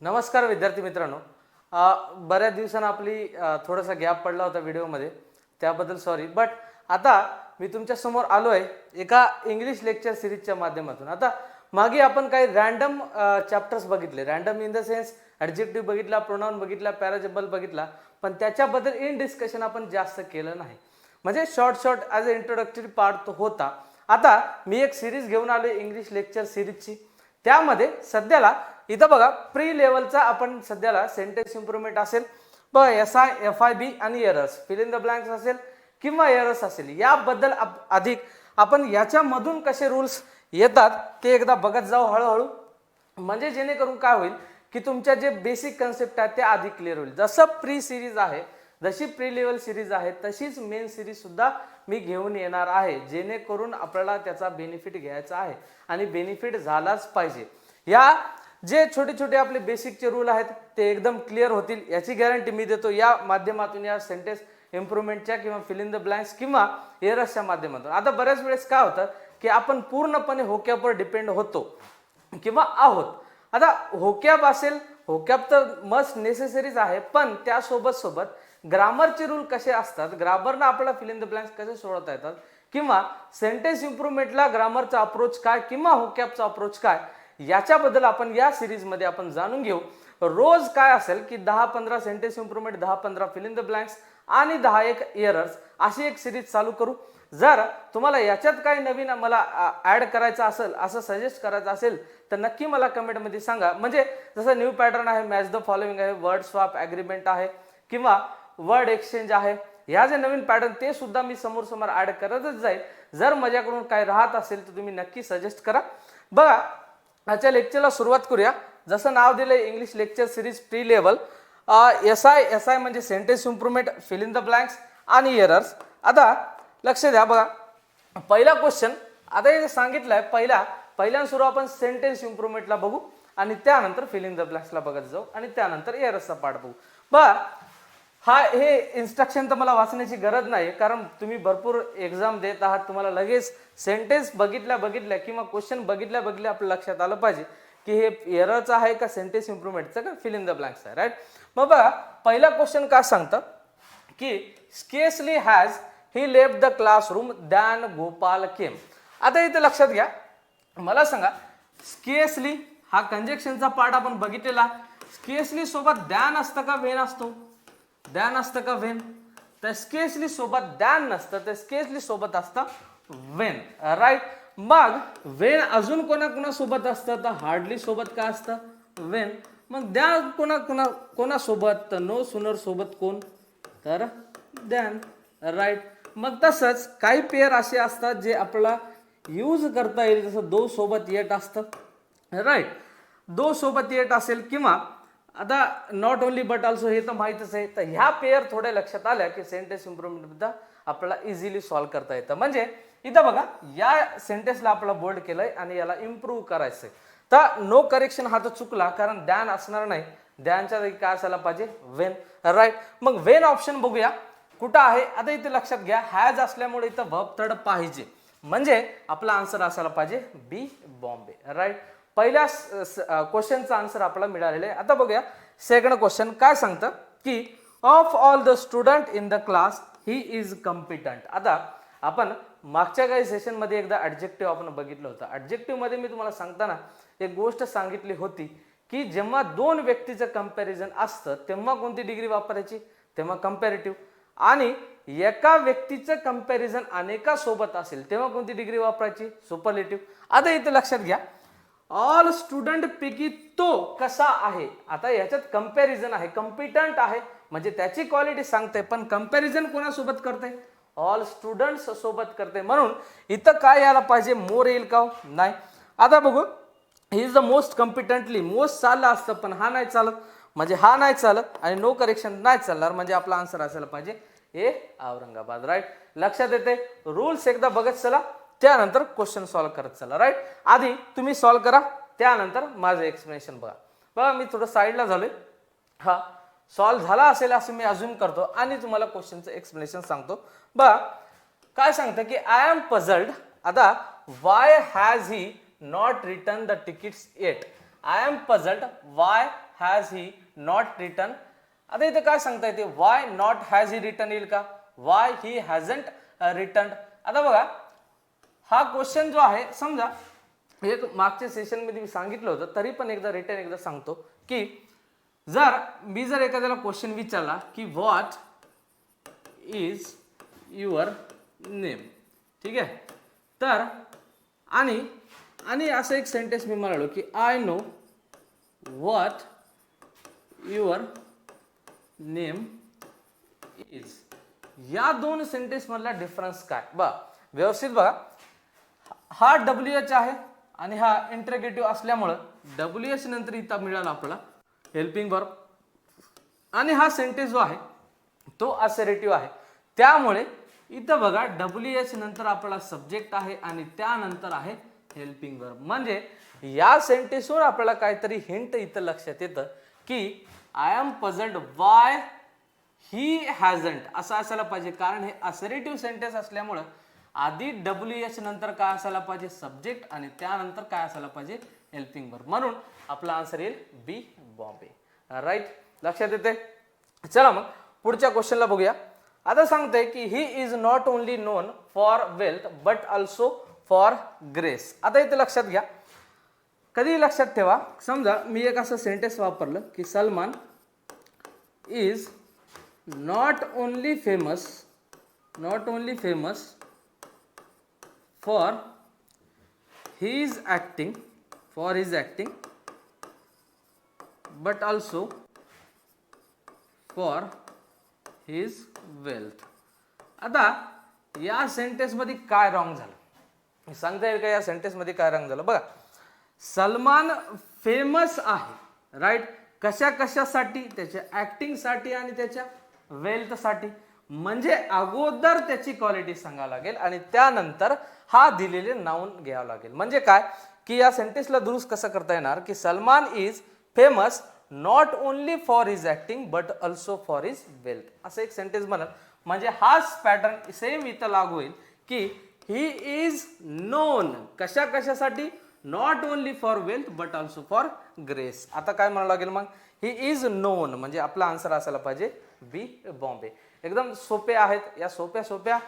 नमस्कार विद्यार्थी मित्रांनो. बऱ्याच दिवसांनी आपली थोडासा गॅप पडला होता व्हिडिओमध्ये, त्याबद्दल सॉरी. बट आता मी तुमच्या समोर आलो आहे एका इंग्लिश लेक्चर सिरीजच्या माध्यमातून. आता मागे आपण काही रँडम चॅप्टर्स बघितले, random in the sense adjective बघितला, प्रोनाउन बघितला, पॅराजेबल बघितला, पण त्याच्याबद्दल इन डिस्कशन आपण जास्त केलं नाही. म्हणजे short as a introductory part तो होता. आता मी एक सिरीज घेऊन आलो इंग्लिश लेक्चर सिरीजची. त्यामध्ये सध्याला इथं बघा प्री लेवलचा आपण सध्याला सेंटेन्स इम्प्रूव्हमेंट असेल, बघा SI, FIB आणि errors, fill in the blanks असेल किंवा एरर्स असेल, याबद्दल अधिक आपण याच्यामधून कसे रूल्स येतात ते एकदा बघत जाऊ हळूहळू. म्हणजे जेणेकरून काय होईल की तुमच्या जे बेसिक कन्सेप्ट आहेत त्या अधिक क्लिअर होईल. जसं प्री सिरीज आहे, जशी प्री लेवल सिरीज आहे, तशीच मेन सिरीज सुद्धा मी घेऊन येणार आहे, जेणेकरून आपल्याला त्याचा बेनिफिट घ्यायचा आहे आणि बेनिफिट झालाच पाहिजे. या जे छोटे छोटे आपले बेसिकचे रूल आहेत ते एकदम क्लिअर होतील याची गॅरंटी मी देतो या माध्यमातून, या सेंटेन्स इम्प्रूव्हमेंटच्या किंवा फिल इन द ब्लँक्स किंवा एरर्सच्या माध्यमातून. आता बऱ्याच वेळेस काय होतं की आपण पूर्णपणे होकॅबवर डिपेंड होतो किंवा आहोत. आता होकॅब असेल, होकॅब तर मस्ट नेसेसरीज आहे, पण त्यासोबत ग्रामरचे रूल कसे असतात, ग्रामरनं आपल्याला फिल इन द ब्लँक्स कसे सोडवता येतात, किंवा सेंटेन्स इम्प्रूव्हमेंटला ग्रामरचा अप्रोच काय किंवा होकॅबचा अप्रोच काय, याच्याबद्दल आपण या सिरीजमध्ये आपण जाणून घेऊ. रोज काय असेल की 10-15 sentence improvement, 10-15 fill in the blanks आणि 10-1 एरर्स, अशी एक सिरीज चालू करू. जर तुम्हाला याच्यात काही नवीन मला ऍड करायचं असेल, असं सजेस्ट करायचं असेल तर नक्की मला कमेंटमध्ये सांगा. म्हणजे जसं न्यू पॅटर्न आहे, मॅच द फॉलोइंग आहे, वर्ड स्वॅप ॲग्रीमेंट आहे किंवा वर्ड एक्सचेंज आहे, ह्या जे नवीन पॅटर्न ते सुद्धा मी समोर ऍड करतच जाईल. जर माझ्याकडून काही राहत असेल तर तुम्ही नक्की सजेस्ट करा. बघा, आजच्या लेक्चरला सुरुवात करूया. जसं नाव दिलंय English lecture series pre level. SI म्हणजे sentence improvement, fill in the blanks आणि एरर्स. आता लक्ष द्या, बघा पहिला क्वेश्चन आता हे सांगितलंय. पहिल्या सुरू आपण सेंटेन्स इम्प्रूव्हमेंटला बघू आणि त्यानंतर फिल इन द ब्लँक्सला बघत जाऊ आणि त्यानंतर एरर्सचा पार्ट बघू. बघा, हे इन्स्ट्रक्शन तर मला वाचण्याची गरज नाही, कारण तुम्ही भरपूर एक्झाम देत आहात. तुम्हाला लगेच सेंटेन्स बघितल्या किंवा क्वेश्चन बघितल्या आपल्या लक्षात आलं पाहिजे की हे एररचं आहे का सेंटेन्स इम्प्रूव्हमेंटचं का फिल इन द ब्लँक्स आहे, राईट. मग बघा पहिला क्वेश्चन काय सांगतं की scarcely has he left the classroom than Gopal came. आता इथे लक्षात घ्या, मला सांगा स्केर्सली हा कंजक्शनचा पार्ट आपण बघितलेला. स्केर्सली सोबत दॅन असतं का व्हेन असतो? दॅन असतं का व्हेन? तर स्केर्सली सोबत दॅन नसतं, तर स्केर्सली सोबत असतं व्हेन, राईट. मग व्हेन अजून कोणासोबत असतं? तर हार्डली सोबत काय असतं? व्हेन. मग दॅन कोणासोबत? तर नो सुनर सोबत कोण? तर दॅन, राईट. मग तसंच काही पेअर असे असतात जे आपल्याला यूज करता येईल, जसं दो सोबत येट असतं, राईट. दो सोबत येट असेल किंवा आता नॉट ओनली बट ऑल्सो, हे तर माहीतच आहे. तर ह्या पेअर थोड्या लक्षात आल्या की सेंटेन्स इम्प्रूव्हमेंट आपल्याला इझिली सॉल्व्ह करता येतं. म्हणजे इथं बघा या सेंटेन्सला आपल्याला बोल्ड केलंय आणि याला इम्प्रूव्ह करायचंय. तर नो करेक्शन हा तर चुकला, कारण दॅन असणार नाही, दॅनच्या जागी काय असायला पाहिजे? When, right. मग व्हेन ऑप्शन बघूया कुठं आहे. आता इथे लक्षात घ्या, हॅज असल्यामुळे इथं वर्ब थर्ड पाहिजे, म्हणजे आपला आन्सर असायला पाहिजे बी बॉम्बे, राईट. पहिल्या क्वेश्चनचा आन्सर आपल्याला मिळालेला आहे. आता बघूया सेकंड क्वेश्चन काय सांगतं की of all the student in the class he is competent. आता आपण मागच्या काही सेशनमध्ये एकदा ॲडजेक्टिव्ह आपण बघितलं होतं. ॲडजेक्टिव्हमध्ये मी तुम्हाला सांगताना एक गोष्ट सांगितली होती की जेव्हा दोन व्यक्तीचं कंपॅरिझन असतं तेव्हा कोणती डिग्री वापरायची? तेव्हा कंपॅरेटिव्ह. आणि एका व्यक्तीचं कंपॅरिझन अनेकासोबत असेल तेव्हा कोणती डिग्री वापरायची? सुपरलेटिव्ह. आता इथे लक्षात घ्या, ऑल स्टुडंट पैकी तो कसा आहे. आता याच्यात कंपॅरिझन आहे, कॉम्पिटंट आहे, म्हणजे त्याची क्वालिटी सांगते, पण कंपॅरिझन कोणासोबत करते? ऑल स्टुडंट्स सोबत करते. म्हणून इथं काय यायला पाहिजे? मोर येईल का? नाही. आता बघू, he is the most competently, most चाललं असतं पण हा नाही चालत, म्हणजे हा नाही चालत आणि नो करेक्शन नाही चालणार, म्हणजे आपला आन्सर असायला पाहिजे ए औरंगाबाद, राईट. लक्षात येते. रूल्स एकदा बघत चला, त्यानंतर क्वेश्चन सॉल्व्ह करत चला, राईट. आधी तुम्ही सॉल्व्ह करा, त्यानंतर माझं एक्सप्लेनेशन बघा. बघा मी थोडं साईडला झालोय. हा सॉल्व्ह झाला असेल असं मी अज्युम करतो आणि तुम्हाला क्वेश्चनचं एक्सप्लेनेशन सांगतो. बघा काय सांगतं की आय एम पझल्ड. आता why has he not return the tickets yet. I am puzzled why has he not returned. आता इथे काय सांगता येते, why not has he returned येईल का, वाय ही हॅझंट रिटन. आता बघा हा क्वेश्चन जो आहे, समजा एक मागच्या सेशन मध्ये मी सांगितलं होतं, तरी पण एकदा रिटर्न एकदा सांगतो की जर एखाद्याला क्वेश्चन विचारला की व्हॉट इज युअर नेम, ठीक आहे, तर आणि असं एक सेंटेन्स मी म्हणालो की I know what your name is. या दोन सेंटेन्स मधला डिफरन्स काय बघा, व्यवस्थित बघा. हा WH आहे आणि हा इंटरगेटिव्ह असल्यामुळं WH नंतर इथं मिळाला आपल्याला हेल्पिंग वर्ब, आणि हा सेंटेन्स जो आहे तो असर्टिव्ह आहे, त्यामुळे इथं बघा WH नंतर आपला सब्जेक्ट आहे आणि त्यानंतर आहे हेल्पिंग वर्ब. म्हणजे या सेंटेन्सवर आपल्याला काहीतरी हिंट इथं लक्षात येतं की आय एम पझल्ड वाय ही हॅझंट असं असायला पाहिजे, कारण हे असर्टिव्ह सेंटेन्स असल्यामुळं आधी WH नंतर काय असायला पाहिजे, सब्जेक्ट, आणि त्यानंतर काय असायला पाहिजे, हेल्पिंग वर्ब. म्हणून आपला आन्सर येईल बी, बॉम्बे. राईट, लक्षात येते. चला मग पुढच्या क्वेश्चनला बघूया. आता सांगतंय की he is not only non for wealth but also for grace. आता इथे लक्षात घ्या, कधी लक्षात ठेवा, समजा मी एक असं सेंटेन्स वापरलं की Salman is not only famous for his acting but also for his wealth. आता या सेंटेन्स मध्ये काय रॉंग झालं सांगता येईल का, या सेंटेन्स मध्ये काय रॉंग झालं बघा. सलमान फेमस आहे, राईट, कशासाठी, त्याच्या ऍक्टिंग साठी आणि त्याच्या वेल्थ साठी. म्हणजे अगोदर त्याची क्वालिटी सांगावं लागेल आणि त्यानंतर हा दिलेले नाउन घ्यावं लागेल. म्हणजे काय की या सेंटेन्सला दुरुस्त कसं करता येणार की Salman is famous not only for his acting but also for his wealth, असं एक सेंटेन्स बनल. म्हणजे हाच पॅटर्न सेम इथं लागू होईल की ही इज नोन कशासाठी, not only for wealth but also for grace. आता काय म्हणावं लागेल मग, ही इज नोन, म्हणजे आपला आन्सर असायला पाहिजे बी, बॉम्बे. एकदम सोपे आहेत. या सोप्या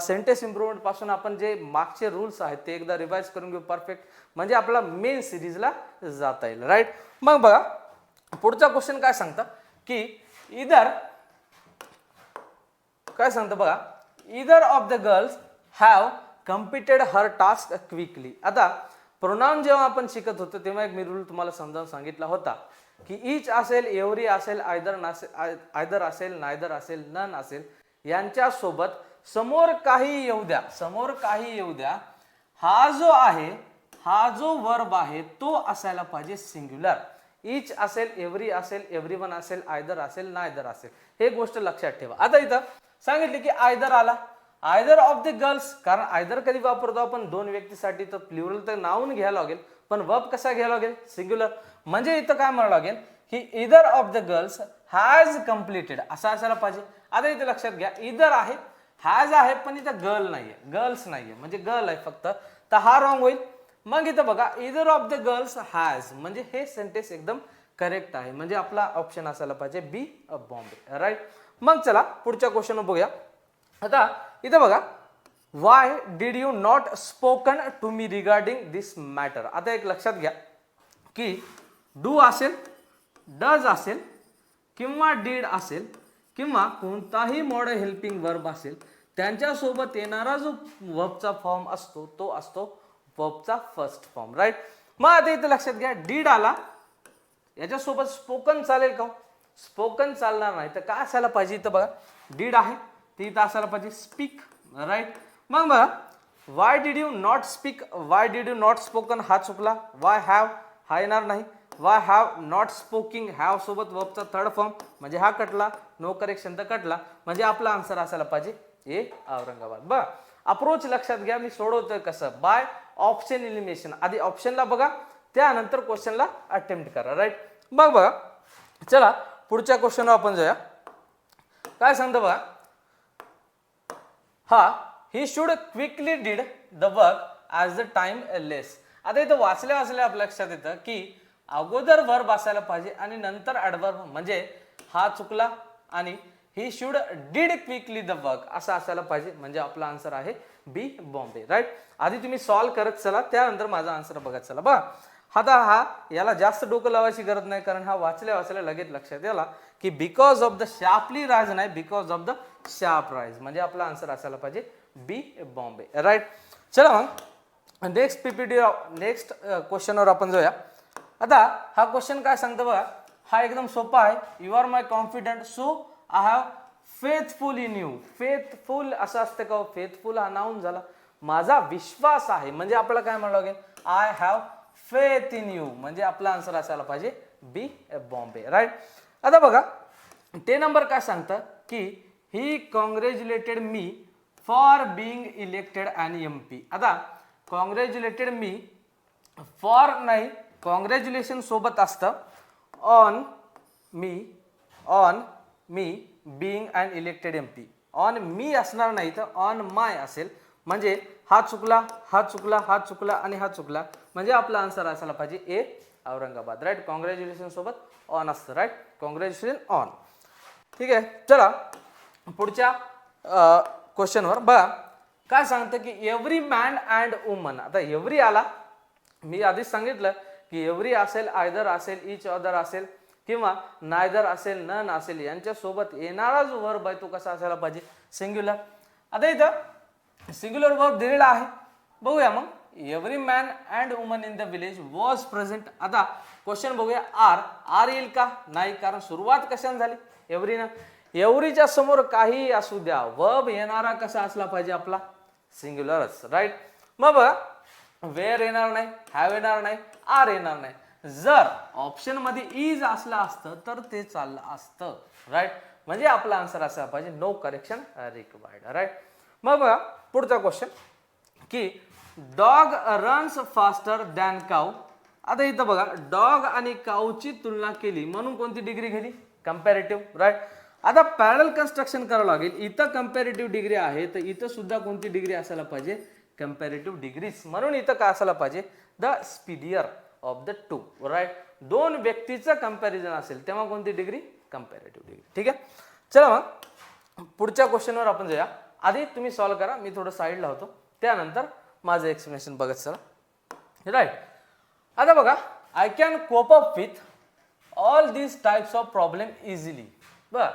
सेंटेन्स इम्प्रुव्हमेंट पासून आपण जे मागचे रूल्स आहेत ते एकदा रिवाइज करून घेऊ परफेक्ट, म्हणजे आपला मेन सिरीजला जाता येईल. राईट, मग बघा पुढचा क्वेश्चन काय सांगतं की either of the girls have completed her task quickly. आता प्रोनाउन जेव्हा आपण शिकत होतो तेव्हा एक मी रूल तुम्हाला समजावून सांगितला होता की ईच असेल, एव्हरी असेल, आयदर असेल, नायदर असेल, नन असेल, यांच्या सोबत समोर काही येऊ द्या, हा जो वर्ब आहे तो असायला पाहिजे सिंग्युलर. ईच असेल, एव्हरी असेल, एव्हरीवन असेल, आयदर असेल, नायदर असेल, हे गोष्ट लक्षात ठेवा. आता इथं सांगितले की आयदर आला, आयदर ऑफ द गर्ल्स, कारण आयदर कधी वापरतो आपण दोन व्यक्तीसाठी, तर प्लुरल तर नाऊन घ्यायला लागेल, पण वर्ब कसा घ्यायला लागेल, सिंग्युलर. म्हणजे इथं काय म्हणावं लागेल की either of the girls has completed असं असायला पाहिजे. आता इथे लक्षात घ्या, इदर आहे, हॅज आहे, पण इथं गर्ल्स नाहीये, म्हणजे गर्ल आहे फक्त, तर हा रॉंग होईल. मग इथं बघा इदर ऑफ द गर्ल्स हॅज, म्हणजे हे सेंटेन्स एकदम करेक्ट आहे, म्हणजे आपला ऑप्शन असायला पाहिजे बी, बॉम्बे. राईट, मग चला पुढच्या क्वेश्चन बघूया. आता इथं बघा, why did you not spoken to me regarding this matter. आता एक लक्षात घ्या की डू असेल, डज असेल, किंवा डीड असेल, किंवा कोणताही मॉडर्न हेल्पिंग वर्ब असेल, त्यांच्यासोबत येणारा जो वर्बचा फॉर्म असतो तो असतो वर्बचा फर्स्ट फॉर्म. राईट, मग आता इथे लक्षात घ्या, डीड आला, याच्यासोबत स्पोकन चालेल का, स्पोकन चालणार नाही, तर काय असायला पाहिजे, इथं बघा डीड आहे, ती इथं असायला पाहिजे स्पीक. राईट, मग बघा why did you not speak, Y did you not spoken हा चुकला, वाय हॅव हा येणार नाही, वाय हॅव नॉट स्पोकिंग, हॅव सोबत वर्बचा थर्ड फॉर्म, म्हणजे हा कटला, नो करेक्शन तर कटला, म्हणजे आपला आन्सर असायला पाहिजे ए, औरंगाबाद. बघा अप्रोच लक्षात घ्या, मी सोडवतोय कसं, बाय ऑप्शन एलिमिनेशन. आधी ऑप्शनला बघा, त्यानंतर क्वेश्चनला अटेम्प्ट करा. राईट, मग बघा चला पुढच्या क्वेश्चनवर आपण जाऊया. काय सांगतो बघा, he should quickly did the work as the time less. आता इथं वाचल्या आपल्या लक्षात येतं की अगोदर वर्ब असायला पाहिजे आणि नंतर ॲडव्हर्ब, म्हणजे हा चुकला आणि he should did quickly the work असं असायला पाहिजे, म्हणजे आपला आन्सर आहे बी बॉम्बे. राईट. आधी तुम्ही सॉल्व्ह करत चला, त्यानंतर माझा आन्सर बघत चला. बघा आता हा याला जास्त डोकं लावायची गरज नाही, कारण हा वाचल्या लगेच लक्षात याला की because of the sharply rise नाही, because of the sharp rise, म्हणजे आपला आन्सर असायला पाहिजे बी बॉम्बे. राईट. चला मग नेक्स्ट पीपीटी, नेक्स्ट क्वेश्चनवर आपण जाऊया. आता हा क्वेश्चन काय सांगतो बघा, हा एकदम सोपा आहे. You are my confident so I have faithful in you. Faithful असं असतं का? फेथफुल हा नाऊन झाला. माझा विश्वास आहे म्हणजे आपल्याला काय म्हणावं लागेल, I have faith in you, म्हणजे आपला आन्सर असायला पाहिजे बी बॉम्बे. राईट. आता बघा 10 नंबर काय सांगतं की he congratulated me for being elected an MP. आता कॉंग्रॅच्युलेटेड मी फॉर नाही, कॉंग्रॅच्युलेशन सोबत असतं on me being an elected MP. On me असणार नाही तर ऑन माय असेल, म्हणजे हा चुकला, हा चुकला, हा चुकला आणि हा चुकला, म्हणजे आपला आन्सर असायला पाहिजे ए औरंगाबाद. राईट. कॉंग्रॅच्युलेशन सोबत ऑन असतं. राईट. Congratulation on. ठीक आहे. चला पुढच्या क्वेश्चनवर बघा काय सांगतं की एव्हरी मॅन अँड वुमन. आता एव्हरी आला, मी आधीच सांगितलं की एव्हरी असेल, आयदर असेल, इच अदर असेल किंवा नायदर असेल, नन असेल, यांच्यासोबत येणारा जो वर्ब आहे तो कसा असायला पाहिजे, सिंग्युलर. आता इथं सिंग्युलर वर्ब दिलेला आहे, बघूया मग. Every man and woman in the village was present. आता क्वेश्चन बघूया, आर येईल का? नाही, कारण सुरुवात कशाने झाली, एव्हरीनं. एव्हरीच्या समोर काही असू द्या, वर्ब येणारा कसा असला पाहिजे आपला, सिंग्युलरच. राईट. मग बघा वेअर येणार नाही, हॅव येणार नाही, आर येणार नाही. जर ऑप्शन मध्ये इज असलं असतं तर ते चाललं असतं. राईट. म्हणजे आपला आन्सर असा पाहिजे नो करेक्शन रिक्वायर्ड. राईट. मग बघा पुढचा क्वेश्चन की डॉग रन्स फास्टर दॅन काऊ. आता इथं बघा डॉग आणि काऊची तुलना केली म्हणून कोणती डिग्री घेतली, कंपॅरेटिव्ह. राईट. आता पॅरल कन्स्ट्रक्शन करावं लागेल. इथं कंपॅरेटिव्ह डिग्री आहे तर इथं सुद्धा कोणती डिग्री असायला पाहिजे, कंपॅरेटिव्ह डिग्रीज. म्हणून इथं काय असायला पाहिजे, the speedier of the two. Right. दोन व्यक्तीचं कंपॅरिझन असेल तेव्हा कोणती डिग्री, कंपॅरेटिव्ह डिग्री. ठीक आहे. चला मग पुढच्या क्वेश्चनवर आपण जाऊया. आधी तुम्ही सॉल्व्ह करा, मी थोडं साईडला होतो, त्यानंतर माझं एक्सप्लेनेशन बघत चला. राईट. आता बघा I can cope up with all these types of problem easily. बरं.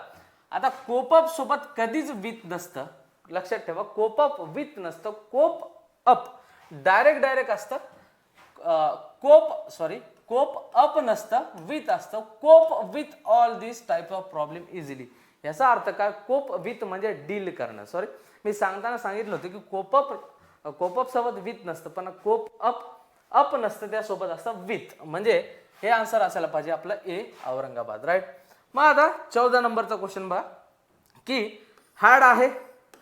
आता कोप अप सोबत कधीच विथ नसतं, लक्षात ठेवा. कोप अप विथ नसतं, कोप अप डायरेक्ट असतं. कोप अप नसतं, विथ असतं. Cope with all this type of problem easily. याचा अर्थ काय, कोप विथ म्हणजे डील करणं. मी सांगताना सांगितलं होतं की कोप अप सोबत विथ नसतं, पण कोप अप नसतं, त्यासोबत असतं विथ, म्हणजे हे आन्सर असायला पाहिजे आपलं ए औरंगाबाद. राईट. मग आता 14 नंबरचा क्वेश्चन बघा की हॅड आहे,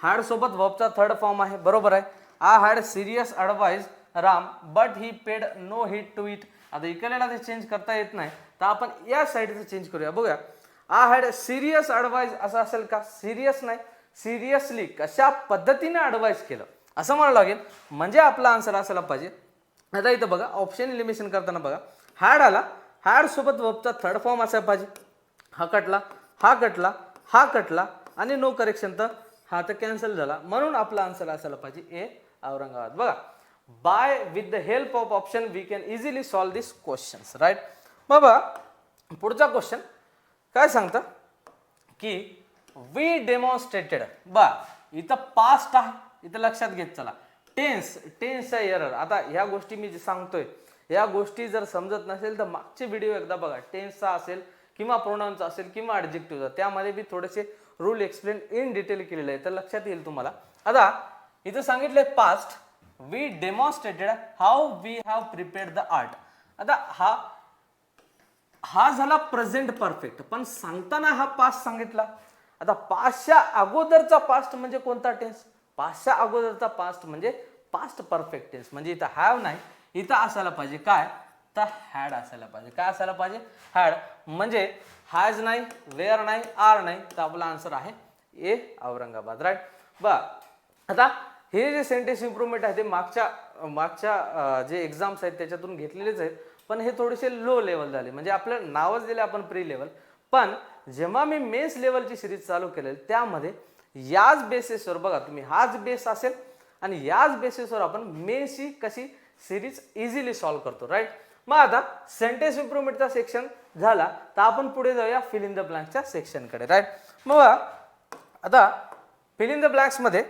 हॅड सोबत वर्बचा थर्ड फॉर्म आहे, बरोबर आहे. I had serious advice Ram but he paid no heed to it. आता इकडल्याला ते चेंज करता येत नाही तर आपण या साईडचं चेंज करूया. बघूया आय हॅड सिरियस ॲडवाइस असं असेल का, सिरियस नाही, सिरियसली कशा पद्धतीने ॲडवाइस केलं असं म्हणावं लागेल, म्हणजे आपला आन्सर असायला पाहिजे. आता इथं बघा ऑप्शन एलिमिनेशन करताना बघा हॅड आला, हॅड सोबत वर्बचा थर्ड फॉर्म असायला पाहिजे. हा कटला, हा कटला, हा कटला आणि नो करेक्शन तर हा तर कॅन्सल झाला, म्हणून आपला आन्सर असायला पाहिजे ए औरंगाबाद. बघा by with the help of option we can easily solve this questions. Right. मग बघा पुढचा क्वेश्चन काय सांगतं की वी डेमॉन्स्ट्रेटेड. बा इथं पास्ट आहे, इथं लक्षात घेत चला. टेन्सचा एरर. आता ह्या गोष्टी मी जे सांगतोय या गोष्टी जर समजत नसेल तर मागचे व्हिडिओ एकदा बघा. टेन्सचा असेल किंवा प्रोनाउनचा असेल किंवा ॲडजेक्टिव्हचा, त्यामध्ये मी थोडेसे रूल एक्सप्लेन इन डिटेल केलेले आहे, तर लक्षात येईल तुम्हाला. आता इथं सांगितलंय past we demonstrated how we have prepared the art. आता हा झाला प्रेझेंट परफेक्ट, पण सांगताना हा पास्ट सांगितला. आता पास्टच्या अगोदरचा पास्ट म्हणजे कोणता टेन्स, पास्टच्या अगोदरचा पास्ट म्हणजे पास्ट परफेक्ट टेन्स, म्हणजे इथं हॅव नाही, इथं असायला पाहिजे काय, तर हॅड असायला पाहिजे. काय असायला पाहिजे, हॅड. म्हणजे हॅज नाही, वेअर नाही, आर नाही, तर आपला आन्सर आहे ए औरंगाबाद. राईट. बा आता हे जे सेंटेन्स इम्प्रुव्हमेंट आहे ते मागच्या जे एक्झाम्स आहेत त्याच्यातून घेतलेलेच आहेत, पण हे थोडेसे लो लेवल झाले, म्हणजे आपलं नावच दिले आपण प्री लेवल. पण जेव्हा मी मेन्स लेवलची सिरीज चालू केलेली त्यामध्ये याच बेसिसवर बघा तुम्ही, हाच बेस असेल आणि याच बेसिसवर आपण मेन्सची कशी सिरीज इझिली सॉल्व्ह करतो, राईट. मग आता सेंटेन्स इम्प्रुव्हमेंटचा सेक्शन झाला तर आपण पुढे जाऊया फिल इन द ब्लँक्सच्या सेक्शनकडे, राईट. मग आता फिल इन द ब्लँक्स मध्ये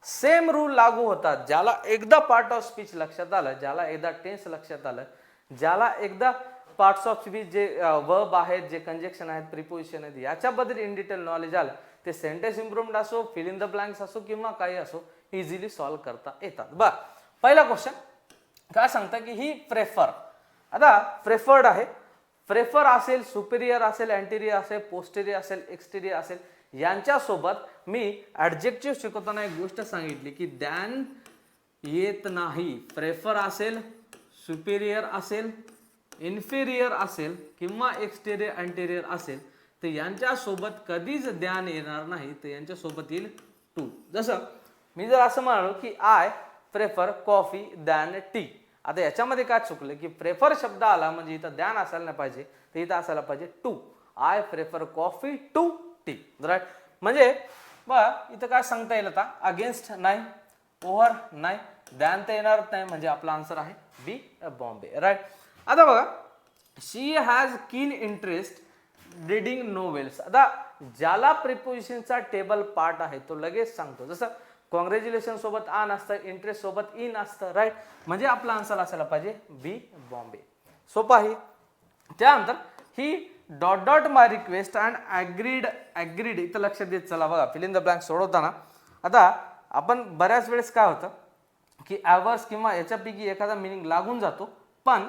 सेम रूल लागू होतात. ज्याला एकदा पार्ट ऑफ स्पीच लक्षात आलं, ज्याला एकदा टेन्स लक्षात आलं, ज्याला एकदा पार्ट्स ऑफ स्पीच जे वर्ब आहेत, जे कंजक्शन आहेत, प्रिपोजिशन आहेत, याच्याबद्दल इन डिटेल नॉलेज आलं, ते सेंटेन्स इम्प्रुव्हमेंट असो, फिल इन द ब्लँक्स असो किंवा काही असो, इझिली सॉल्व्ह करता येतात. बघ पहिला क्वेश्चन काय सांगता की ही प्रेफर, आता प्रेफर्ड आहे, प्रेफर असेल, सुपेरियर असेल, अँटेरियर असेल, पोस्टेरियर असेल, एक्सटेरियर असेल, यांच्यासोबत मी ऍडजेक्टिव्ह शिकवताना एक गोष्ट सांगितली की द्यान येत नाही. प्रेफर असेल, सुपेरियर असेल, इन्फेरियर असेल किंवा एक्सटेरियर अँटेरियर असेल तर यांच्यासोबत कधीच द्यान येणार नाही, तर यांच्यासोबत येईल टू. जसं मी जर असं म्हणालो की I prefer coffee than T, आता याच्यामध्ये काय चुकलं की प्रेफर शब्द आला म्हणजे इथं द्यान असायला नाही पाहिजे, तर इथं असायला पाहिजे to. I prefer coffee to tea, right. म्हणजे बघा इथं काय सांगता येईल आता, अगेन्स्ट नाही, ओव्हर नाही, द्यान तर येणार नाही, म्हणजे आपला आन्सर आहे बी बॉम्बे, राईट. आता बघा she has keen interest reading novels. आता ज्याला प्रिपोजिशनचा टेबल पार्ट आहे तो लगेच सांगतो, जसं कॉंग्रॅच्युलेशन सोबत आन असतं, इंटरेस्ट सोबत इन असतं, राईट. म्हणजे आपला आन्सर असायला पाहिजे बी बॉम्बे. सोपा आहे. त्यानंतर he dot dot my request and agreed इथं लक्षात देत चला. बघा फिल इन द ब्लँक सोडवताना आता आपण बऱ्याच वेळेस काय होतं की ॲवर्स किंवा याच्यापैकी एखादा मिनिंग लागून जातो, पण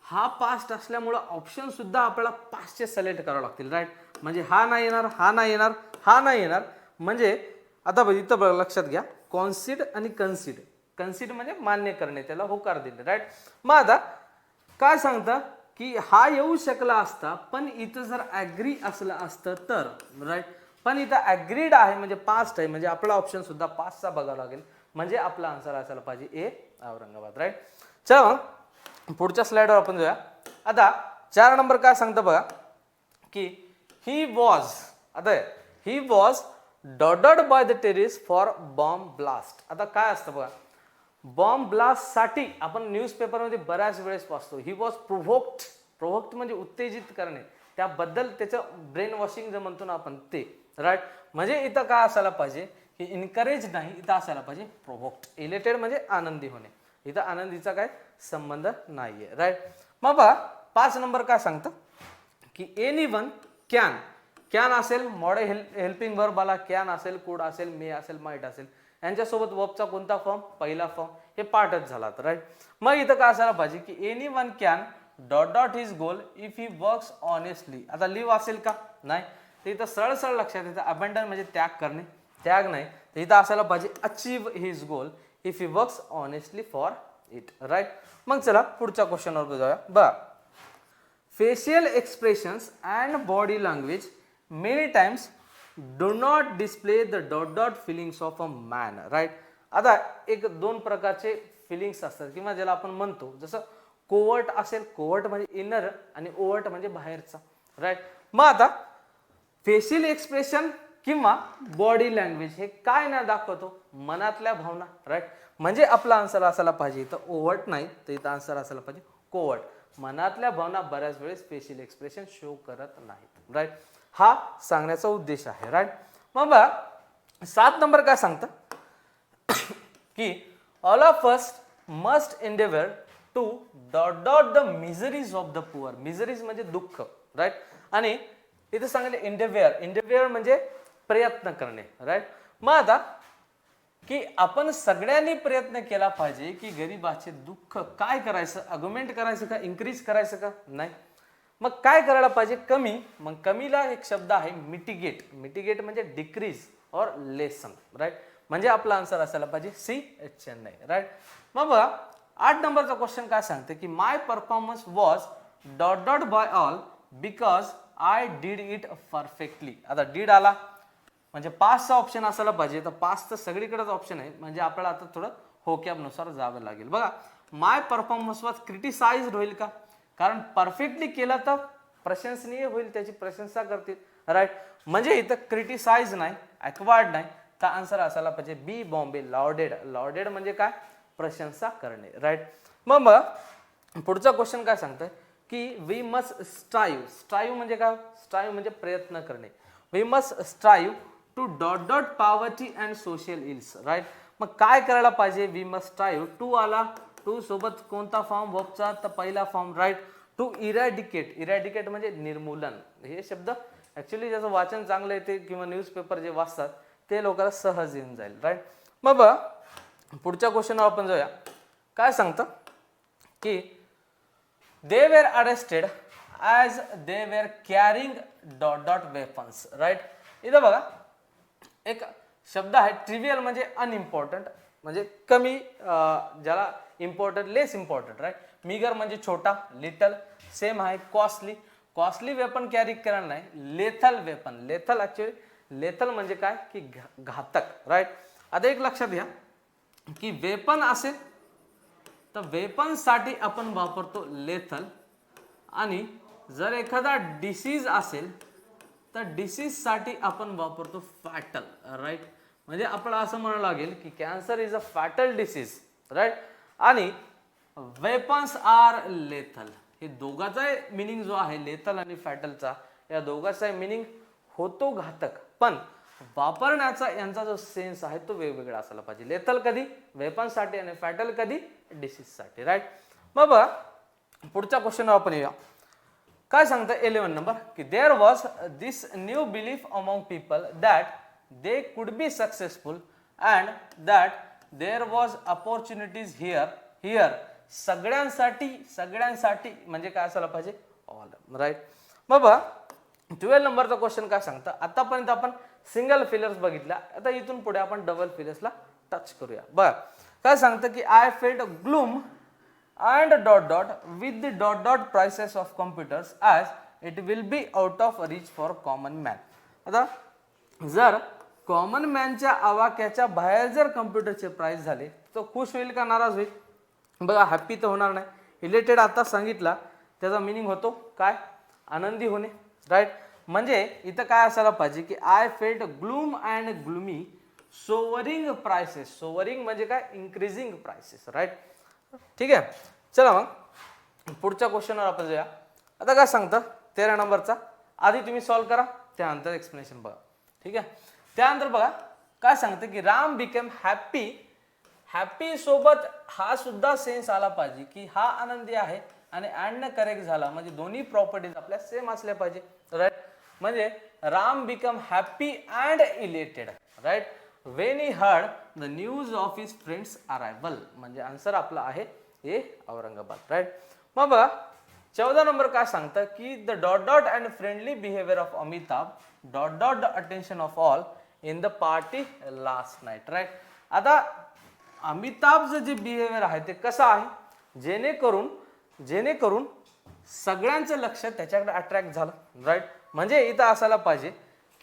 हा पास्ट असल्यामुळं ऑप्शन सुद्धा आपल्याला पास्टचे सिलेक्ट करावे लागतील, राईट. म्हणजे हा नाही येणार, हा नाही येणार, हा नाही येणार. म्हणजे आता इथं लक्षात घ्या, कॉन्सिड आणि कन्सिड. कन्सिड म्हणजे मान्य करणे, त्याला होकार दिले, राईट. मग आता काय सांगतं की हा येऊ शकला असता पण इथं जर ॲग्री असलं असतं तर, राईट. पण इथं ॲग्रीड आहे म्हणजे पास्ट आहे, म्हणजे आपला ऑप्शन सुद्धा पास्टचा बघावा लागेल, म्हणजे आपला आन्सर असायला पाहिजे ए औरंगाबाद, राईट. चला पुढच्या स्लाइडवर आपण जाऊया. आता 4 नंबर काय सांगतं बघा की ही वॉज, आता he was dotted by the terrorists for bomb blast. आता काय असतं बघा, बॉम्ब ब्लास्ट साठी आपण न्यूजपेपरमध्ये बऱ्याच वेळेस वाचतो ही वॉज प्रोव्होक्ड. प्रोव्होक्ड म्हणजे उत्तेजित करणे, त्याबद्दल त्याचं ब्रेन वॉशिंग जे म्हणतो ना आपण ते, राईट. म्हणजे इथं काय असायला पाहिजे की इनकरेज नाही, इथं असायला पाहिजे प्रोव्होक्ड. इलेटेड म्हणजे आनंदी होणे, इथं आनंदीचा काय संबंध नाहीये, राईट. मग बघा 5 नंबर काय सांगतं की एनीवन कॅन. कॅन असेल मॉडल हेल्पिंग वर्ब आला, कॅन असेल, कुड असेल, मे असेल, माइट असेल, यांच्यासोबत वर्बचा कोणता फॉर्म, पहिला फॉर्म, हे पार्टच झाला, राईट. मग इथं काय असायला पाहिजे की anyone can dot dot his goal if he works honestly. आता लिव्ह असेल का, नाही, तर इथं सरळ सरळ लक्षात येतं अबंडन म्हणजे त्याग करणे, त्याग नाही, तर इथं असायला पाहिजे achieve his goal if he works honestly for it, right. मग चला पुढच्या क्वेश्चनवर जाऊया. बघा facial expressions and body language many times do not display the dot dot feelings of a man, right. आता एक 2 प्रकारचे फिलिंग्स असतात किंवा ज्याला आपण म्हणतो, जसं कोवर्ट असेल, कोवर्ट म्हणजे इनर आणि ओवर्ट म्हणजे बाहेरचा, राईट. मग आता फेशियल एक्सप्रेशन किंवा बॉडी लँग्वेज हे काय ना दाखवतो, मनातल्या भावना, राईट. म्हणजे आपला आन्सर असायला पाहिजे इथं ओवर्ट नाही, तर इथं आन्सर असायला पाहिजे कोवर्ट. मनातल्या भावना बऱ्याच वेळेस फेशियल एक्सप्रेशन शो करत नाहीत, राईट. हा सांगण्याचा उद्देश आहे, राईट. मग बघा 7 नंबर काय सांगतं की all of us must endeavour to dot dot the miseries of the poor. Miseries म्हणजे दुःख, राईट. आणि इथे सांगितले एंडेव्हर. एंडेव्हर म्हणजे प्रयत्न करणे, राईट. मग आता की आपण सगळ्यांनी प्रयत्न केला पाहिजे की गरीबाचे दुःख काय करायचं, आर्ग्युमेंट करायचं का, इन्क्रीज करायचं का, नाही. मग काय करायला पाहिजे, कमी. मग कमीला एक शब्द आहे मिटिगेट. मिटिगेट म्हणजे डिक्रीज और लेसन, राईट. म्हणजे आपला आन्सर असायला पाहिजे सी चेन्नई, राईट. मग बघा 8 नंबरचा क्वेश्चन काय सांगते की my performance was dot dot by all because I did it perfectly. आता डीड आला म्हणजे पासचा ऑप्शन असायला पाहिजे, तर पास तर सगळीकडेच ऑप्शन आहे, म्हणजे आपल्याला आता थोडं होकॅबनुसार जावं लागेल. बघा माय परफॉर्मन्स वॉज क्रिटिसाइज्ड होईल का? कारण परफेक्टली केलं तर प्रशंसनीय होईल, त्याची प्रशंसा करतील, राईट. म्हणजे इथं क्रिटिसाइज नाही, ॲक्वार्ड नाही, तर आन्सर असायला पाहिजे बी बॉम्बे, लॉर्डेड. लॉर्डेड म्हणजे काय? प्रशंसा करणे, राईट. मग पुढचा क्वेश्चन काय सांगतोय की वी मस्ट स्ट्राईव्ह. स्ट्राईव्ह म्हणजे काय? स्ट्राईव्ह म्हणजे प्रयत्न करणे. We must strive to dot dot poverty and social ills, right. मग काय करायला पाहिजे? वी मस्ट स्ट्राईव्ह, टू आला, टू सोबत कोणता फॉर्म? वर्बचा, तर पहिला form, right. To eradicate. Eradicate म्हणजे निर्मूलन. हे शब्द ऍक्च्युली ज्याचं वाचन चांगलं येते किंवा न्यूजपेपर जे वाचतात ते लोकांना सहज येऊन जाईल, राईट. मग पुढच्या क्वेश्चनवर आपण जाऊया. काय सांगतं की they were arrested as they were carrying dot dot weapons, right. इथं बघा एक शब्द आहे ट्रिवियल म्हणजे अनइम्पॉर्टंट, म्हणजे कमी, ज्याला इम्पॉर्टंट, लेस इम्पॉर्टंट, राईट. मिगर म्हणजे छोटा, लिटल सेम आहे. कॉस्टली, कॉस्टली वेपन कॅरी करायला नाही, lethal weapon. Lethal actually lethal म्हणजे काय की घातक, राईट. आता एक लक्षात घ्या की वेपन असेल तर वेपनसाठी आपण वापरतो लेथल, आणि जर एखादा डिसीज असेल तर डिसीज साठी आपण वापरतो फॅटल, राईट. म्हणजे आपल्याला असं म्हणावं लागेल की cancer is a fatal disease, right. आणि वेपन्स आर लेथल. हे दोघांचा मिनिंग जो आहे लेथल आणि फॅटलचा, या दोघांचा मिनिंग होतो घातक, पण वापरण्याचा यांचा जो सेन्स आहे तो वेगवेगळा असायला पाहिजे. लेथल कधी वेपनसाठी आणि फॅटल कधी डिसीजसाठी, राईट. मग पुढच्या क्वेश्चनवर आपण येऊया. काय सांगतं 11 नंबर की there was this new belief among people that they could be successful and that there was opportunities here. Here सगळ्यांसाठी, सगळ्यांसाठी म्हणजे काय असायला पाहिजे? All, right. मग 12 नंबरचा क्वेश्चन काय सांगतं? आतापर्यंत आपण सिंगल फिलर्स बघितला, आता इथून पुढे आपण डबल फिलर्सला टच करूया. बरं, काय सांगतं की I felt gloom and dot dot with the dot dot prices of computers as it will be out of reach for common man. आता जर कॉमन मॅनच्या आवाक्याच्या बाहेर जर कम्प्युटरचे प्राइस झाले तो खुश होईल का नाराज होईल? बघा, हॅप्पी तर होणार नाही. इलेटेड आता सांगितला त्याचा मिनिंग होतो काय? आनंदी होणे, राईट. म्हणजे इथं काय असायला पाहिजे की I felt gloom and gloomy soaring prices. Soaring म्हणजे काय? Increasing prices, right. ठीक आहे, चला मग पुढच्या क्वेश्चनवर आपण जाऊया. आता काय सांगतं 13 नंबरचा, आधी तुम्ही सॉल्व्ह करा, त्यानंतर एक्सप्लेनेशन बघा. ठीक आहे, त्यानंतर बघा काय सांगतं की राम बिकेम हॅप्पी. हॅप्पी सोबत हा सुद्धा सेन्स आला पाहिजे की हा आनंदी आहे, आणि अँड करेक्ट झाला म्हणजे दोन्ही प्रॉपर्टीज आपल्या सेम असल्या पाहिजे, राईट. म्हणजे Ram become happy and elated, right, when he heard the news of his friends arrival. म्हणजे आन्सर आपला आहे ए औरंगाबाद, राईट. मग 14 नंबर काय सांगतं की the dot dot and friendly behaviour of Amitabh dot dot the attention of all in the party last night, right. आता अमिताभचं जे बिहेवियर आहे ते कसं आहे? जेणेकरून सगळ्यांचं लक्ष त्याच्याकडे अट्रॅक्ट झालं, राईट. म्हणजे इथं असायला पाहिजे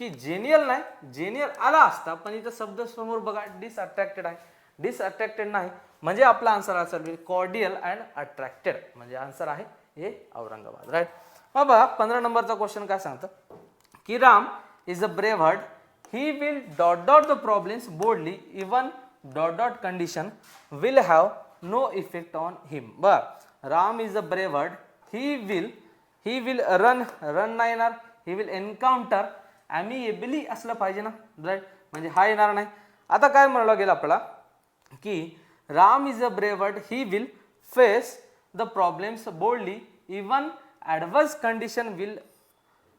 की जेनियल नाही, जेनियल आला असता पण इथं शब्द समोर बघा डिसअट्रॅक्टेड आहे. डिसअट्रॅक्टेड नाही म्हणजे आपला आन्सर असेल कॉर्डियल अँड अट्रॅक्टेड, म्हणजे आन्सर आहे हे औरंगाबाद, राईट. मग 15 नंबरचा क्वेश्चन काय सांगतं की Ram is a brave heart. He will dot dot the problems boldly even dot dot condition will have no effect on him. Ram is a brave heart. He will run नाही येणार, he will encounter ॲमिएबली असलं पाहिजे ना, right. म्हणजे हा येणार नाही. आता काय म्हणावं गेलं आपल्याला की Ram is a brave heart. He will face the problems boldly even adverse condition will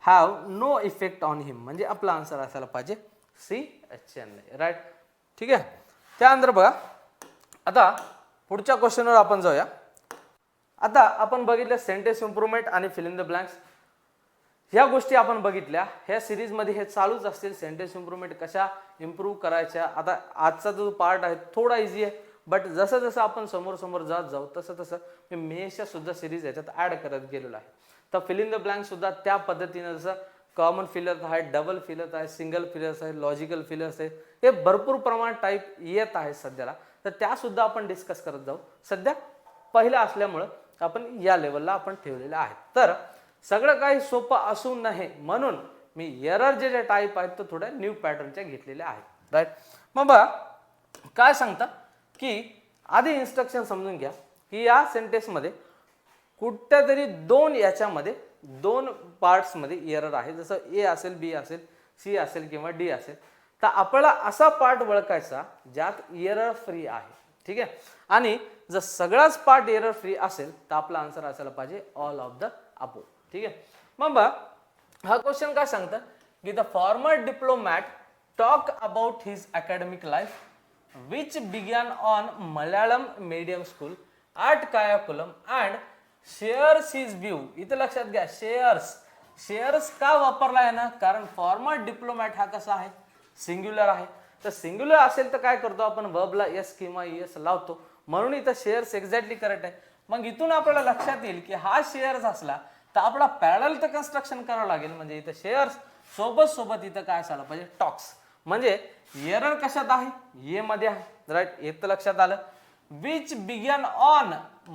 have no effect on him. म्हणजे आपला आन्सर असायला पाहिजे सी चेन्नई, राईट. ठीक आहे, त्यानंतर बघा आता पुढच्या क्वेश्चनवर आपण जाऊया. आता आपण बघितलं सेंटेन्स इम्प्रूव्हमेंट आणि फिल इन द ब्लँक्स. ह्या गोष्टी आपण बघितल्या. ह्या सिरीजमध्ये हे चालूच असतील, सेंटेन्स इम्प्रूव्हमेंट कशा इम्प्रूव्ह करायच्या. आता आजचा जो पार्ट आहे थोडा इझी आहे, बट जसं जसं आपण समोर जात जाऊ तसं तसं मी मेशच्या सुद्धा सिरीज याच्यात ॲड करत गेलेलो आहे. तर फिल इन द ब्लँक सुद्धा त्या पद्धतीनं जसं कॉमन फिलर्स आहे, डबल फिलर्स आहे, सिंगल फिलर्स आहे, लॉजिकल फिलर्स आहे, हे भरपूर प्रमाणात टाईप येत आहे सध्याला. तर त्या सुद्धा आपण डिस्कस करत जाऊ. सध्या पहिला असल्यामुळं आपण या लेवलला आपण ठेवलेलं आहे. तर सगळं काही सोपं असू नये म्हणून मी एरर जे टाईप आहेत तो थोड्या न्यू पॅटर्नच्या घेतलेल्या आहेत. राईट. मग बघा काय सांगतात की आधी इन्स्ट्रक्शन समजून घ्या की या सेंटेन्समध्ये कुठल्या तरी दोन याच्यामध्ये दोन पार्ट्समध्ये एरर आहे. जसं ए असेल, बी असेल, सी असेल किंवा डी असेल. तर आपल्याला असा पार्ट ओळखायचा ज्यात एरर फ्री आहे. ठीक आहे. आणि जर सगळाच पार्ट एरर फ्री असेल तर आपला आन्सर असायला पाहिजे ऑल ऑफ द अबोव. ठीक आहे. मग बघा हा क्वेश्चन काय सांगतं की the former diplomat talk about his academic life which began on Malayalam medium school at Kayakulam and shares his view. इथं लक्षात घ्या शेअर्स का वापरला आहे ना, कारण फॉर्मर डिप्लोमॅट हा कसा आहे सिंग्युलर आहे. तर सिंग्युलर असेल तर काय करतो आपण वर्बला एस किंवा एस लावतो, म्हणून इथं शेअर्स एक्झॅक्टली करेक्ट आहे. मग इथून आपल्याला लक्षात येईल की हा शेअर्स असला तर आपला पॅरलल तर कन्स्ट्रक्शन करावं लागेल. म्हणजे इथं शेअर्स सोबत इथं काय असायला पाहिजे टॉक्स. म्हणजे एरर कशात आहे ए मध्ये आहे. राईट. येतं लक्षात आलं. विच बिगन ऑन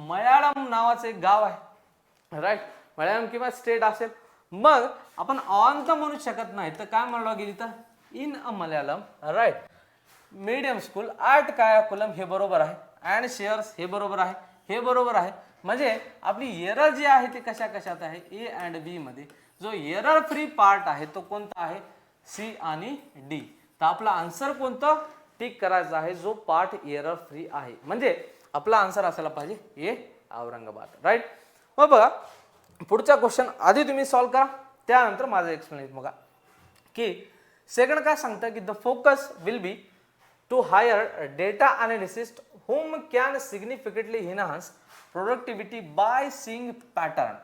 मल्याळम नावाचं एक गाव आहे. राईट. मल्याळम किंवा स्टेट असेल. मग आपण ऑन तर म्हणू शकत नाही तर काय म्हणलं गेली तर in a Malayalam. Right. Medium school at Kayamkulam हे बरोबर आहे. अँड शेअर्स हे बरोबर आहे. हे बरोबर आहे. म्हणजे आपली एरर जी आहे ते कशात आहे ए अँड बी मध्ये. जो एरर फ्री पार्ट आहे तो कोणता आहे सी आणि डी. तर आपला आन्सर कोणतं टिक करायचा आहे जो पार्ट एरर फ्री आहे. म्हणजे आपला आन्सर असायला पाहिजे ए औरंगाबाद. राईट. मग बघा पुढचा क्वेश्चन आधी तुम्ही सॉल्व्ह करा त्यानंतर माझं एक्सप्लेनेशन बघा की सेकंड काय सांगतं की the focus will be to hire data analyst whom can significantly enhance productivity by seeing pattern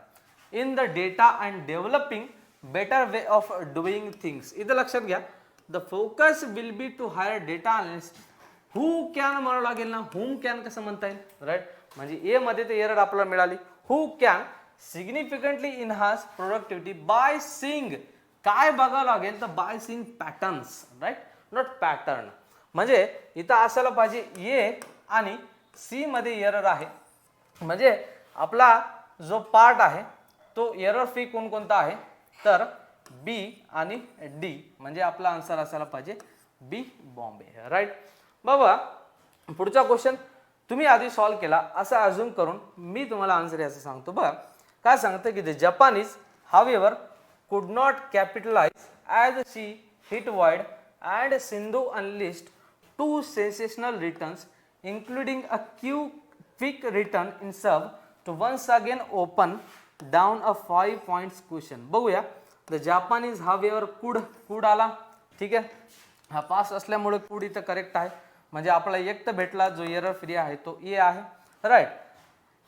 in the data and developing better way of doing things. इथं लक्षात घ्या the focus will be to hire data analyst who can म्हणावं लागेल ना. whom can कसं म्हणता येईल. Right. म्हणजे ए मध्ये ते एरर आपल्याला मिळाली. who can significantly enhance productivity by seeing काय बघावं लागेल तर by seeing patterns. Right. Not pattern. म्हणजे इथं असायला पाहिजे ए आणि सी मध्ये एरर आहे. म्हणजे आपला जो पार्ट आहे तो एरर फ्री कोणता आहे तर बी आणि डी. म्हणजे आपला आन्सर असायला पाहिजे बी बॉम्बे. राईट. बाबा पुढचा क्वेश्चन तुम्ही आधी सॉल्व्ह केला असं अजून करून मी तुम्हाला आन्सर याचं सांगतो. बघा काय सांगतं की the Japanese however could not capitalize as she hit wide and Sindhu unleashed two sensational returns including a quick return in serve to once again open down a 5 points question. बघूया the Japanese however कुड आला. ठीक आहे. हा pass असल्यामुळे कुड इथं correct आहे. म्हणजे आपला एक तर भेटला जो एरर फ्री आहे तो ए आहे. Right.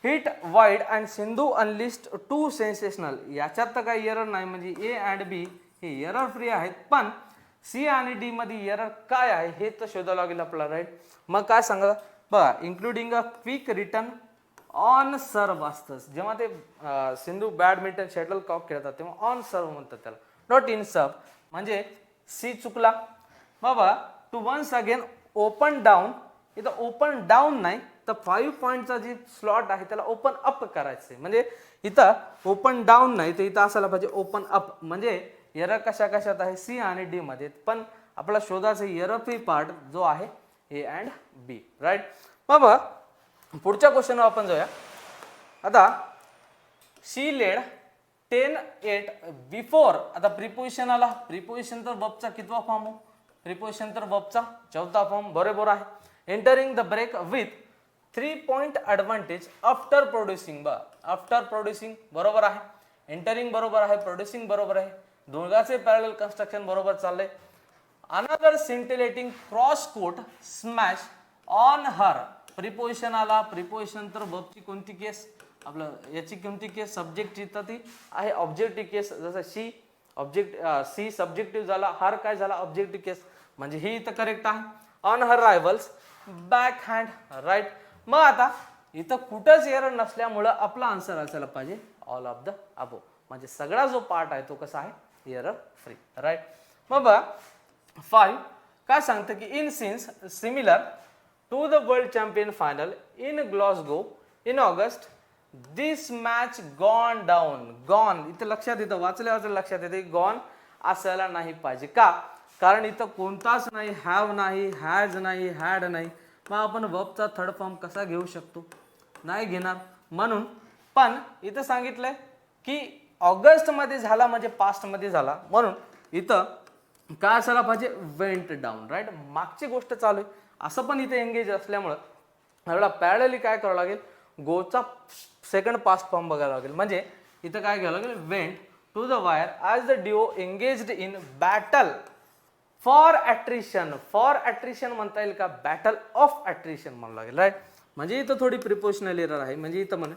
Hit wide and Sindhu unleashed to sensational याच्यात तर काही एरर नाही. म्हणजे ए अँड बी हे एरर फ्री आहेत. पण सी आणि डी मध्ये एरर काय आहे हे तर शोधावं लागेल आपल्याला. राईट. मग काय सांगा बघा including a quick return on सर्व असतं. जेव्हा ते सिंधू बॅडमिंटन शटल कॉक खेळतात तेव्हा ऑन सर्व म्हणतात त्याला, नॉट इन सर्व. म्हणजे सी चुकला. बाबा to once again open down. इथं ओपन डाऊन नाही तर 5 पॉईंटचा जी स्लॉट आहे त्याला ओपन अप करायचं. म्हणजे इथं ओपन डाऊन नाही तर इथं असायला पाहिजे ओपन अप. म्हणजे एरर कशात आहे सी आणि डी मध्ये. पण आपला शोधाचा एरर फ्री पार्ट जो आहे ए अँड बी. राईट. बाबा पुढच्या क्वेश्चनवर आपण जाऊया. आता शी लेड 10-8 बिफोर. आता प्रिपोजिशन आला. प्रिपोजिशन तर वर्बचा कितवा फॉर्म हो प्रिपोजिशन तर वर्बचा चौथा फॉर्म बरोबर आहे. Entering the break with 3 point advantage after producing. After producing बरोबर आहे. एंटरिंग बरोबर आहे. प्रोड्युसिंग बरोबर आहे. दोघांचे पॅरलल कन्स्ट्रक्शन बरोबर चाललंय. Another scintillating cross court smash on her. Preposition आला. प्रिपोजिशन तर वर्बची कोणती केस आपलं याची कोणती केस सब्जेक्टची तर ती आहे ऑब्जेक्टिव्ह केस. जसं शी ऑब्जेक्ट सी सब्जेक्टिव्ह झाला. हर काय झाला ऑब्जेक्टिव्ह केस. म्हणजे ही इथं करेक्ट आहे. On her rivals back hand. Right. मग आता इथं कुठंच एरर नसल्यामुळं आपला आन्सर असायला पाहिजे ऑल ऑफ द अबो. म्हणजे सगळा जो पार्ट आहे तो कसा आहे एरर फ्री. राईट. मग बघा 5 काय सांगतं की in scenes similar to the world champion final in Glasgow in August this match gone down. Gone इथं लक्षात येतं, वाचल्या वाचल्या लक्षात येते गॉन असायला नाही पाहिजे. का? कारण इथं कोणताच नाही, हॅव नाही, हॅज नाही, हॅड नाही. मग आपण वर्बचा थर्ड फॉर्म कसा घेऊ शकतो? नाही घेणार. म्हणून पण इथं सांगितलंय की ऑगस्ट मध्ये झाला म्हणजे पास्ट मध्ये झाला, म्हणून इथं काय असायला पाहिजे? Went down. राईट, मागची गोष्ट चालू आहे असं पण इथे एंगेज असल्यामुळं आपल्याला पॅरलली काय करावं लागेल? गोचा सेकंड पास्ट फॉर्म बघायला लागेल. म्हणजे इथं काय घ्यावं लागेल? Went to the wire as the duo engaged in battle for attrition. For attrition म्हणता येईल का? बॅटल ऑफ ॲट्रिशन म्हणावं लागेल. राईट, म्हणजे इथं थोडी प्रिपोशनल एरर आहे. म्हणजे इथं म्हणे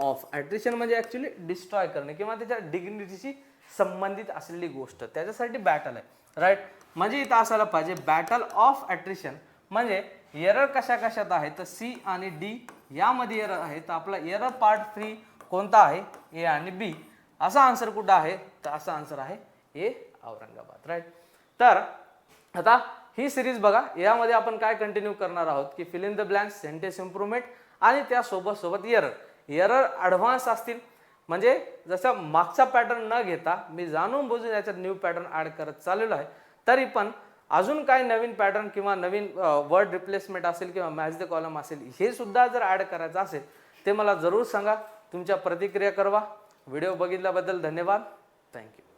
ऑफ ॲट्रिशन म्हणजे ॲक्च्युली डिस्ट्रॉय करणे किंवा त्याच्या डिग्निटीशी संबंधित असलेली गोष्ट, त्याच्यासाठी बॅटल आहे. राईट, म्हणजे इथं असायला पाहिजे बॅटल ऑफ ॲट्रिशन. म्हणजे एरर कशा कशात आहे? तर सी आणि डी यामध्ये एरर आहे. तर आपला एरर पार्ट फ्री कोणता आहे? ए आणि बी. असा आन्सर कुठं आहे? तर असा आन्सर आहे ए, औरंगाबाद. राईट, तर आता ही सिरीज बघा, यामध्ये आपण काय कंटिन्यू करणार आहोत की fill in the blanks, sentence improvement आणि त्या सोबत सोबत एरर. एरर ॲडव्हान्स असतील, म्हणजे जसं मागचा पॅटर्न न घेता मी जाणून बुजून याच्यात न्यू पॅटर्न ॲड करत चाललेलो आहे. तरी पण अजून काय नवीन पॅटर्न किंवा नवीन वर्ड रिप्लेसमेंट असेल किंवा मॅच द कॉलम असेल, हे सुद्धा जर ॲड करायचं असेल ते मला जरूर सांगा. तुमच्या प्रतिक्रिया कळवा. व्हिडिओ बघितल्याबद्दल धन्यवाद. थँक्यू.